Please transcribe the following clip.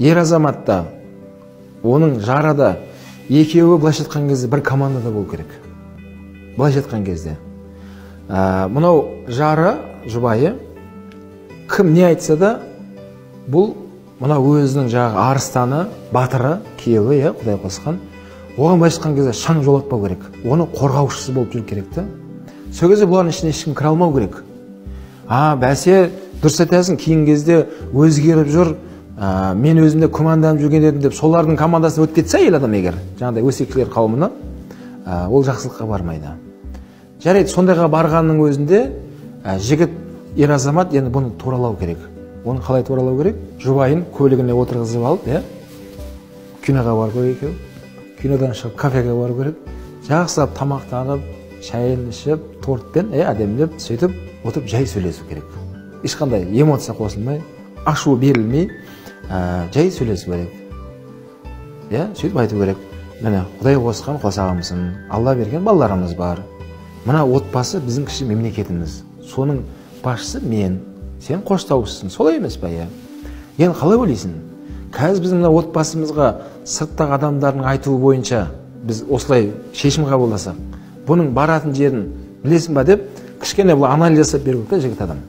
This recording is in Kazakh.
ер азаматта, оның жары да екеуі былайша айтқан кезде бір командада болу керек. Былайша айтқан кезде. Мынау жары, жұбайы, кім не айтса да, бұл мына өзінің жаңағы арыстаны, батыры, күйеуі, Құдай қосқан, оған былайша айтқан кезде шаң жолатпау керек. Оны қорғаушысы болып жүру керек те. Сол кезде бұлардың ішіне ешкім кіре алмау керек. Бәсе, дұрыс айтасың, кейін кезде өзгеріп жүр, мен өзімде команданып жүрген едім деп, солардың командасына өтіп кетсе әйел адам егер, жаңағыдай өсекшілер қауымына, ол жақсылыққа бармайды. Жарайды, сондайға барғанның өзінде жігіт, ер азамат енді бұны туралау керек. Оны қалай туралау керек? Жұбайын көлігіне отырғызып алып, киноға бару керек екен. Кинодан шығып кафеге бару керек. Жақсылап тамақтанып, шайын ішіп, тортпен әдемілеп, сөйтіп, отырып жай сөйлесу керек. Ешқандай эмоция қосылмай, ашу берілмей, жай сөйлесу керек. Сөйтіп айту керек. Міне, Құдай қосқан қосағымызын, Алла берген балаларымыз бар. Мына отбасы біздің кіші мемлекетіміз. Соның басшысы мен, сен қоштаушысың. Солай емес па? Енді қалай ойлайсың? Қазір біздің мына отбасымызға сырттағы адамдардың айтуы бойынша біз осылай шешім қабылдасақ, бұның баратын жерін білесің ба деп, кішкене бұл анализ жасап беру керек жігіт адам.